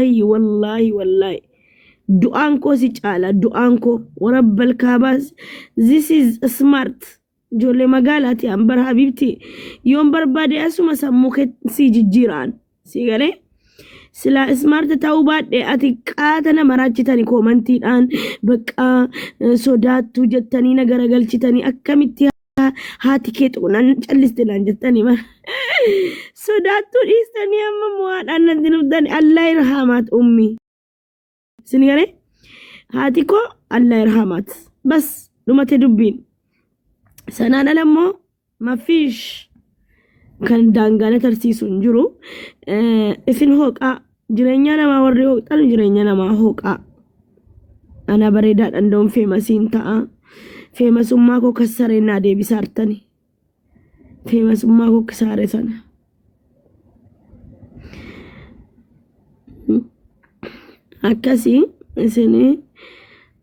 والله du'aanko si caala du'aanko warabbal kaabas this is smart jolle magaalati ambar habibti yoon barbaade asuma sammuu si jijjiiraan si galee sila smart ta'uu baadhe ati qaatana maraachitani komantiidhaan bakka sodaattu jettanii na garagalchitanii akkamitti haati kee xuqnan callisteelaan jettanii mar sodaattu dhiistanii amma mo'aadhaan nanti nuftan Allah irhamaat ummi سنيرة هاتيكو الله يرحمت بس لما تدبين سنانا لما ما فيش كان دانغانا ترسيسون جرو إفن هوكا جرينيانا ما وريو تانو جرينيانا ما هوكا أنا بريدات عندهم فيمسين تاء فيمس أماكو كسرين دي بسارتني فيمس أماكو كساري سنة akkasi isini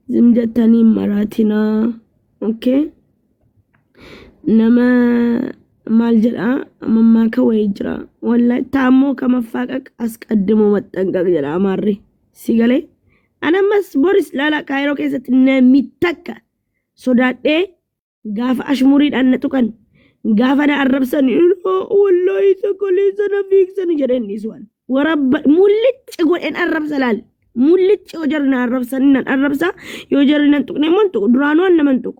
zimjatani maratina okay nama maal jedha mamma ka wayjira wallahi taamo kama faqaq asqadimo matanqaq jedha amarri sigale ana mas boris lala kairo keessatti namitakka sodaadhe gaafa ashmurii dhannatukan gaafa na arrabsan wallahi takoleesana fiiksan jedhan iswan warab mullich godhen arrabsalal mullich ojarna arrabsanan arrabsa yojarna tuqne mantu durano namantu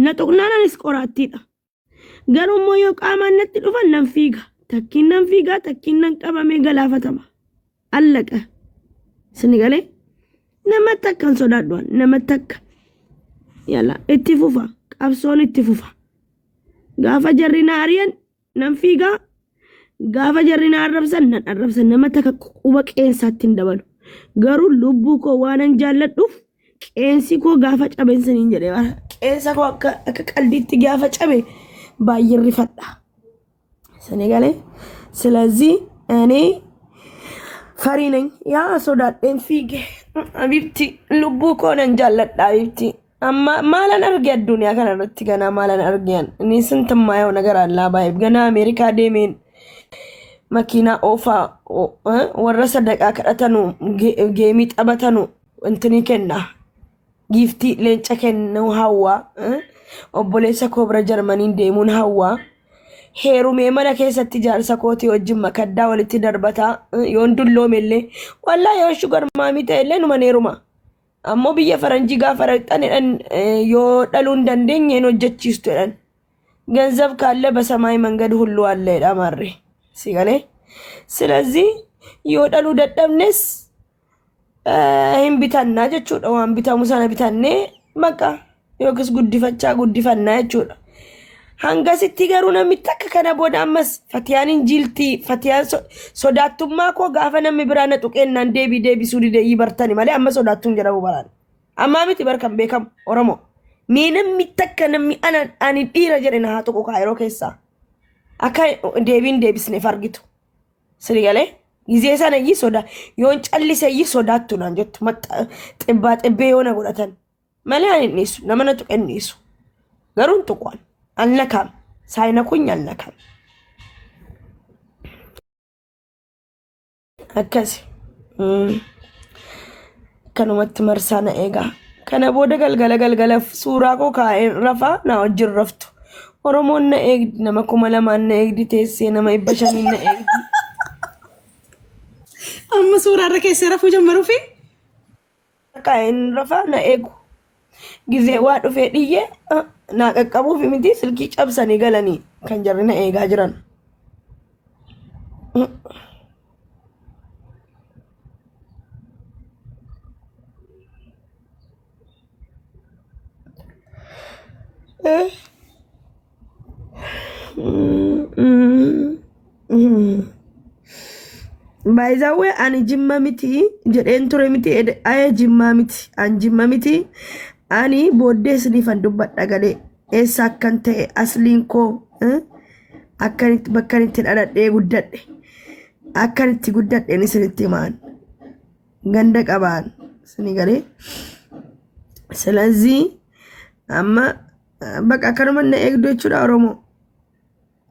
natuqnana isqoratida garu moyo qaamannatti dhufan nan fiiga takkinan qabame galaafatama allaka sinigale namatakkan sodaadwan namatakka yalla itti fufa qabsoon itti fufa gaafa jarrina ariyan nan fiiga gaafa jarrina arrabsan nan arrabsan namataka quba qeensaattin dabalu garu lubbu ko waanan jaalladhuuf qeensi ko gaafa cabensaniin jedhe qeensa ko akka qalbiitti gaafa cabe baay'ee rifadha senegale ስለዚህ እኔ ፈሪ ነኝ ያ ሶዳዴን ፊጌ አቢብቲ ልቡ ኮነን ጃለዳ አቢብቲ አማ ማለን አርገ ዱንያ ከነረት ገና ማለን አርገን እኔ ስንት ማየው ነገር አለ ባይብ ገና አሜሪካ ደሜን መኪና ኦፋ ወረሰ ደቃ ከረተኑ ጌሚ ጠበተኑ እንትኒ ከና ጊፍቲ ለንጨ ከነው ሐዋ ኦቦሌሰ ኮብረ ጀርመኒን ደሙን ሐዋ heerume mana keessatti jaarsa kooti wajjin makaddaa walitti darbata yoon dulloomelle wallahi yoo sugar maami ta'elle numa neeruma ammoo biyya faranjii gaafa raqxan yoo dhaluun dandeenye hojjechiistu jedhan ገንዘብ ካለ በሰማይ መንገድ ሁሉ አለ ዳማሬ ሲገለ ስለዚህ yoo dhaluu dadhabnes hin bitanna jechuudha waan bitamu sana bitanne maka yookis guddifannaa jechuudha hangasitti garuu namitti akka kana booda ammas fatiyaanin jilti fatiyaan sodaattummaa koo gaafa namni biraana tuqeennan deebisuu didee yibartani malee amma sodaattuun jedhamu baraan amma miti barkan beekam oromoo mee namitti akka namni ani dhiira jedhe na haa tuqu kaayiroo keessaa akka deebisneef argitu sirigalee gizee sana yi soda yoon callise yi sodaattu naan jettu xibbee yoona godhatan malee ani dhiisu nama na tuqen dhiisu garuun tuqwan annakam saayinakuñ annakam akkasi kanumatti marsana eega kana booda galgala suuraa koo kaa'een rafa na wajjin raftu oromoon na eegdi nama 2000 na eegdi teessee nama 500 na eegdi amma suuraa irra keessee rafuu jammaruu fi kaa'een rafa na eegu gizee waa dhufee dhiyyee na qaqqabuuf miti silkii cabsanii galanii kan jarri na eegaa jiran by the way ani jimma miti jedheen ture miti ay jimma miti an jimma miti ani booddees ni fandubbadha galee eessa akkan ta'e asliin koo akkanitti bakkanitti dhaladhee guddadhe akkanitti guddadhe ni sinitti maan ganda qabaan sini galee ስለዚህ amma bakka kanuma na eegdu jechuudha oromoo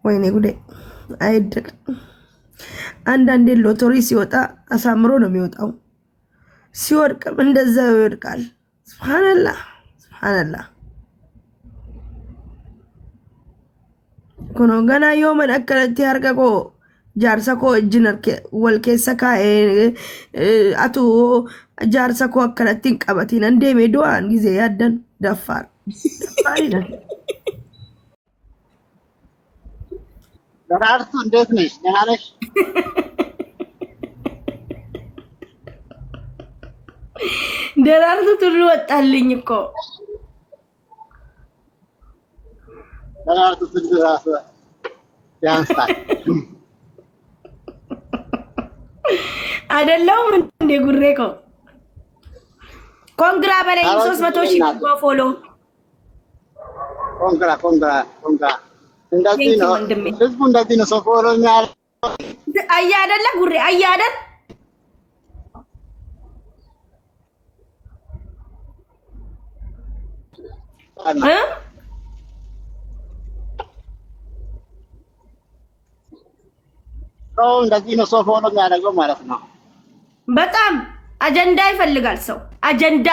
wayne gude ayidda አንዳንዴ ሎተሪ ሲወጣ አሳምሮ ነው የሚወጣው፣ ሲወድቅም እንደዛው ይወድቃል። ሱብሃንአላህ ሱብሃንአላህ ኩኖ ገና የመን አከለቲ አርገቆ ጃርሰኮ እጅነርኬ ወልኬሰካ አቱ ጃርሰኮ አከለቲን ቀበቲን እንደ ሜዶዋን ጊዜ ያደን ደፋር ደፋር ደራርቱ እንዴት ነሽ? ደህና ነሽ? ደራርቱ ሁሉ ወጣልኝ እኮ ደራርቱ ሁሉ ራሱ ያንሳል አይደለም እንዴ? ጉሬኮ ኮንግራ በላይ 300 ሺህ ፎሎ ኮንግራ እንደዚህ ነው ህዝቡ፣ እንደዚህ ነው ሰው ፎሎ የሚያደርግ። አያ አይደለ ጉሬ አያ አይደል? ሰው እንደዚህ ነው ሰው ፎሎ የሚያደርገው ማለት ነው። በጣም አጀንዳ ይፈልጋል ሰው አጀንዳ።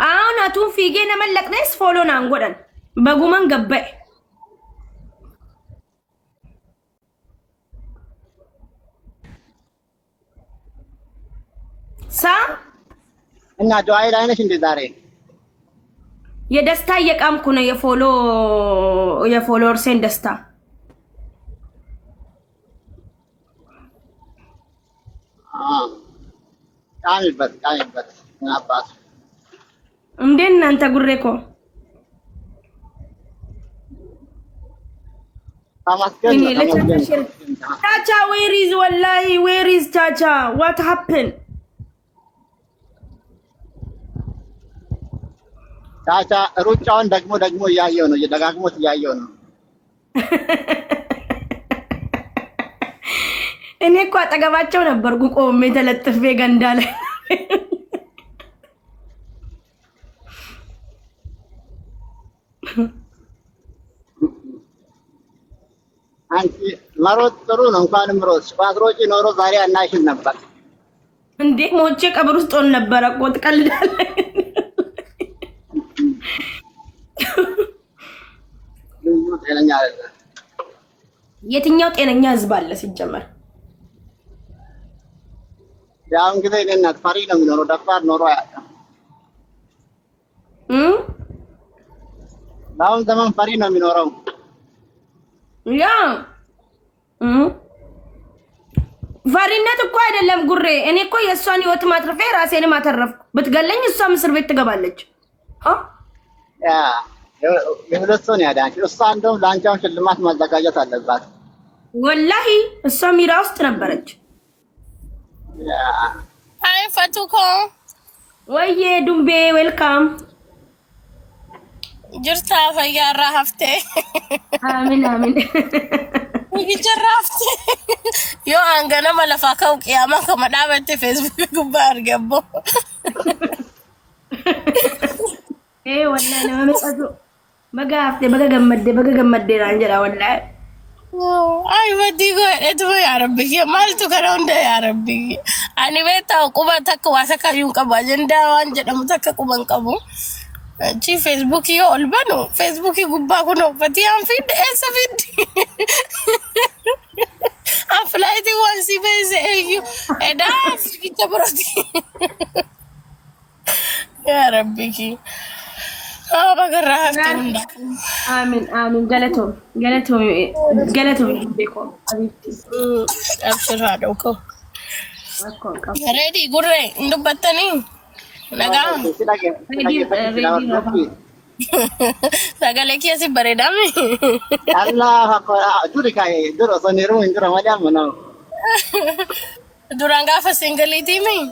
አሁን አቱን ፊጌ ነመለቅነስ ፎሎ ናንጎደን በጉመን ገበይ ሳ እና ዱአይ ላይ ነሽ እንዴ ዛሬ? የደስታ እየቃምኩ ነው። የፎሎወርሴን ደስታ ቃሚበት አባቱ እንዴ እናንተ ጉሬኮ Chacha, where is wallahi? Where is Chacha? What happened? ቻቻ ሩጫውን ደግሞ እያየው ነው፣ ደጋግሞት እያየው ነው። እኔ እኮ አጠገባቸው ነበርኩ ቆሜ ተለጥፌ ገንዳ ላይ። አንቺ መሮጥ ጥሩ ነው፣ እንኳንም ሮጥሽ። ባትሮጪ ኖሮ ዛሬ አናይሽም ነበር እንዴ። ሞቼ ቀብር ውስጥ ሆን ነበር እኮ። ትቀልዳለህ? ጤነኛ አይደለም። የትኛው ጤነኛ ህዝብ አለ ሲጀመር? ያው እንግዲህ እኔ እናት ፈሪ ነው የሚኖረው፣ ደፋር ኖሮ አያውቅም። አሁን ዘመን ፈሪ ነው የሚኖረው። ያ ፈሪነት እኮ አይደለም ጉሬ። እኔ እኮ የእሷን ህይወት ማትረፌ ራሴንም አተረፍኩ። ብትገለኝ እሷም እስር ቤት ትገባለች። ያ የሁለት ሰው ነው ያዳንሽ። እሷ እንደውም ለአንቺም ሽልማት ማዘጋጀት አለባት። ወላሂ እሷ ሚራ ውስጥ ነበረች። ያ አይ ፈቱኮ ወይዬ ዱምቤ ዌልካም ጅርታ ፈያራ ሀፍቴ አሚን አሚን ይጅራፍቴ ዮ አንገና መለፋ ከው ቂያማ ከመዳበቴ ፌስቡክ ጉባ አርገቦ ወላሂ ነው መመጣቱ በጋፍቴ በገገመዴ አንጀራ ወላሂ አይ ወዲጎ እትቦ ያረብኝ ማልቱ ከረው እንደ ያረብኝ አኒ ቤታው ቁባ ተከ ዋሰካዩን ቀባ እንደ አንጀ ደሙ ተከ ቁበን ቀቡ እቺ ፌስቡክ ዮ ኦልባኖ ፌስቡክ ጉባ ኩኖ ፈቲያን ፊድ ኤስ ፊድ አፍላይቲ ዋንሲ በዘ እዩ እዳፍ ይተብሮቲ ያ ረቢኪ በገራህት እንዳ አሚን አሚን ገለቶ ቤኮ አቢቲ አብሽራ ደውኮ ሬዲ ጉሬ እንዱበተኒ ነጋ sagale kiasi baredami Allah akbar duri kai duro soniru indura malam no duranga fa singaliti mi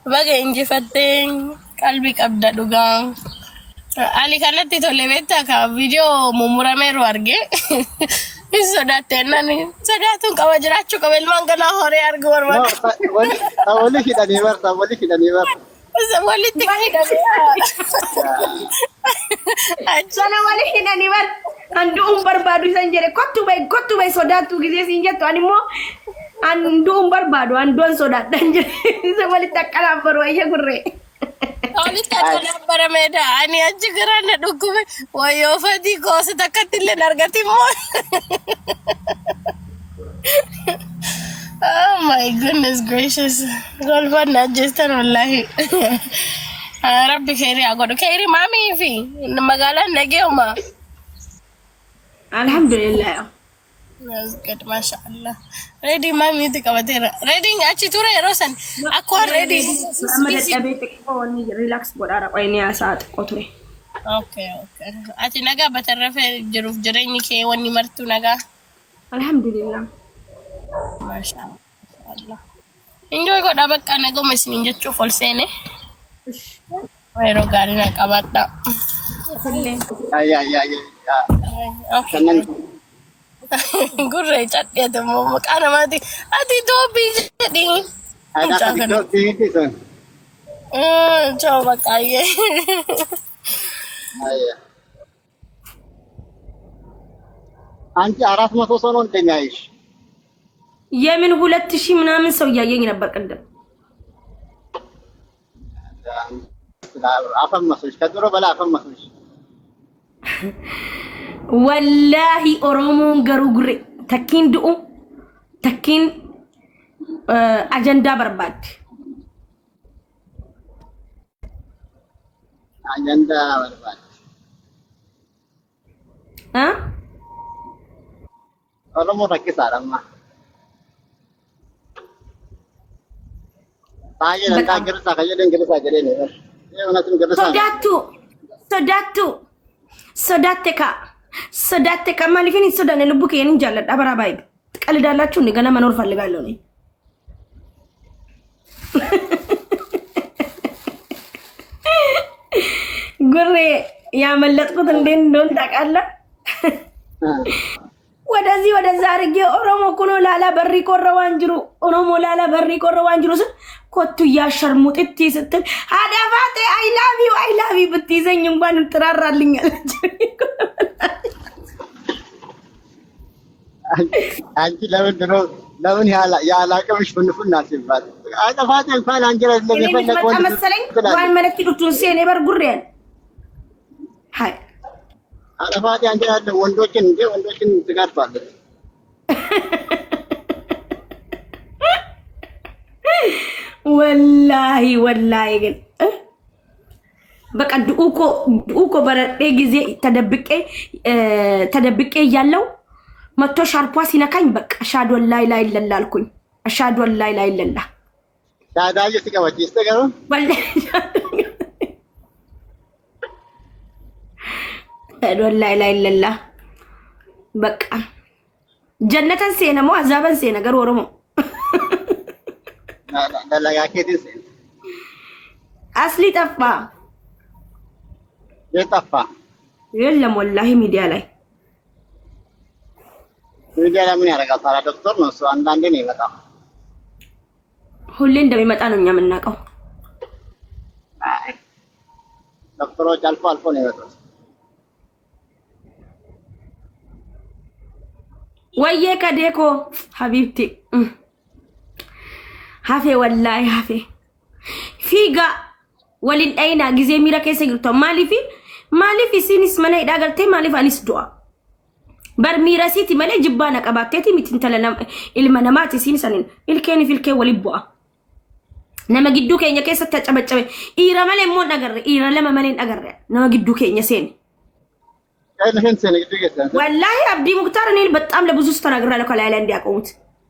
baga inji fatten qalbi qabda dugang ali kanatti tolle betta ka video mumurameru arge sodatenani sodatun kawajrachu kabel mangana hore arge warwa wali hidani bar wali tikahida sana wali hidani bar Anduun barbaadu isan jedhe kottu bay sodaattu gisee siin jettu animo anduun barbaadu anduun sodaadhan jedhe isa walitti akkalaabbaru ayya gurree. Walitti akkalabbara meeda ani achi garaan dhukkube wayyoo fadii goosa takkatti illee argati immoo. Oh my goodness gracious. Golfan najjestan wallahi. Rabbi khairi agodo khairi mami fi magalaan nageuma. Alhamdulillah. That's good, mashallah. Ready mami tikabatera. Ready achi ture rosan. Ako ready. Amada tabe ko ni relax godara ko ni asaat ko ture. Okay. Ati naga batarrafe jiruf jireenyi kee wani martu naga. Alhamdulillah. Mashallah. Enjoy ko dabak ka nago mas ninja chufol sene. Pero gari na kabata. Ay. Okay. Gurre chat ya temo makana mati. Ati dobi jadi. Ada video itu son. Coba kaya. Ay. አንቺ 400 ሰው ነው እንደኛይሽ የምን 2000 ምናምን ሰው ያየኝ ነበር ቀደም አፈመሰሽ ከድሮ በላይ አፈመሰሽ ወላሂ ኦሮሞን ገሩ ጉሬ ተኪን ዱኡ ተኪን አጀንዳ በርባድ ኦሮሞ ተኪሳራማ ታየን ታገርሳ ከየደን ገርሳ ገደኔ የሆነቱን ገርሳ ሶዳቴካ ማሊፊን ሶዳኔ ልቡክ የኔን ጃለዳ በራባይ ትቀልዳላችሁ እንደ ገና መኖር ፈልጋለሁ ነኝ ጉሬ ያመለጥኩት እንዴ እንደሆነ ታውቃለህ ወደዚህ ወደዛ አርጌ ኦሮሞ ኩኖ ላላ በሪ ቆረዋንጅሩ ኦሮሞ ላላ በሪ ቆረዋንጅሩ ኮቱ ያሸርሙጥቲ ስትል አዳፋቴ አይ ላቭ ዩ ብትይዘኝ እንኳን ትራራልኛለች አንቺ ለምን ያላቀምሽ ፍንፍና ሲባል አዳፋቴ እንኳን አንጀራ ለፈለቀው መሰለኝ ዋን መልክት ዱቱን ሲኔ በርጉሬን ሃይ አዳፋቴ አንጀራ ወንዶችን ትጋርፋለች ወላሂ ግን በቃ ዱኡኮ በረጤ ጊዜ ተደብቄ ያለው መቶ ሻርፓ ሲነካኝ በቃ አሻዱ ላይ ለላልኩኝ አሻዱ ላይ ለላ ዳዳዬ ሲገባች ይስተገሩ ወላሂ ላይ ለላ በቃ ጀነተን ሲነሞ አዛበን ሲነገር ኦሮሞ ለላያኬዲስ አስሊ ጠፋ የጠፋ የለም ወላሂ ሚዲያ ላይ ምን ያደርጋል ታዲያ ዶክተር ነው እሱ አንዳንዴ ነው ይመጣው ሁሌ እንደሚመጣ ነው እኛ የምናውቀው ዶክተሮች አልፎ ነው ይመጣው ወየ ከዴኮ ሀቢብቲ ሀፌ ወላሂ ሀፌ ፊጋ ወሊን አይና ጊዜ ሚራ ከሰ ግርቶ ማሊፊ ሲኒስ መነ ዳገርቴ ማሊፍ አኒስ ዱአ በርሚራሲቲ መለ ጅባና ቀባቴቲ ሚትንተለና ኢልመነማቲ ሲንሰኒን ኢልኬኒ ፊልኬ ወሊቡአ ነመግዱ ከኛ ከሰ ተጨበጨበ ኢራ መለ ሞ ነገር ኢራ ለመመለ ነገር ነመግዱ ከኛ ሴን ወላሂ አብዲ ሙክታር እኔ በጣም ለብዙ ተናግራለሁ ከላይ ላይ እንዲያቆሙት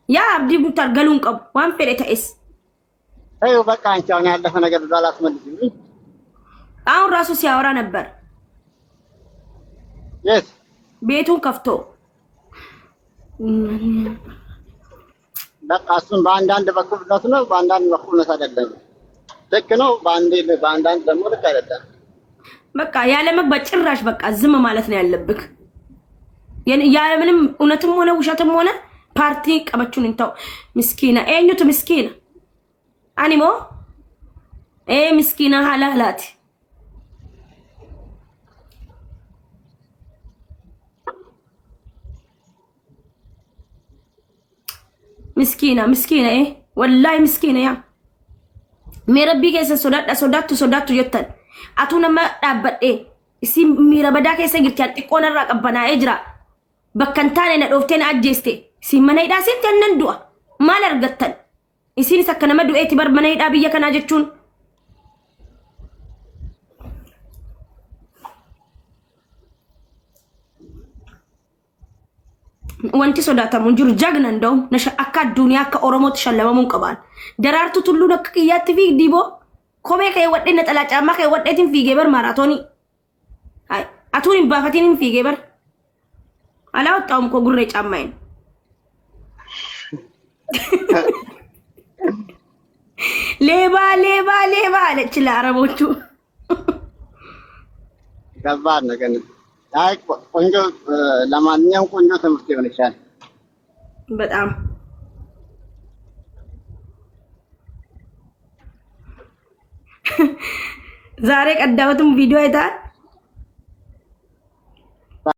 ያ አብዲ ሙክታር ገሉን ቀብ ዋን ፈለታስ አዩ በቃ አንቺ አሁን ያለፈ ነገር ዛላት መልስልኝ አሁን ራሱ ሲያወራ ነበር yes ቤቱን ከፍቶ በቃ እሱን በአንዳንድ በኩል ነው በአንዳንድ በኩል ነው አይደለም ልክ ነው በአንዳንድ ደግሞ ልክ አይደለም በቃ ያለ መግባት ጭራሽ በቃ ዝም ማለት ነው ያለብክ ያለ ምንም እውነትም ሆነ ውሸትም ሆነ ፓርቲ ቀበቹን እንታው ምስኪና እኙት ምስኪና አኒሞ ምስኪና ሀላላት مسكينة إيه والله مسكينة يا ميربي كيس صدات جتن أتونا ما أبد إيه إسي ميرا بدا كيس جرتيان تكون الرق أبنا إجرا بكنتان ندوفتين أجستي سي منايدا سنتين نندوا ما لرقتن إسي سكنا مدو إتبار منايدا بيا كنا جتون wanti sodaatamu jiru jagna ndom nasha akka dunya akka oromo tshallamamun qaban darartu tullu nak qiyatti fi dibo kobe kay wadde na tala chama kay wadde tin fi geber maratoni ay atuni bafatin fi geber ala wataum ko gurre chamain leba ለችላ አረቦቹ ከባድ ነገር ነው። አይ ቆንጆ ለማንኛውም ቆንጆ ትምህርት ይሆንሻል። በጣም ዛሬ ቀዳሁትም ቪዲዮ አይታል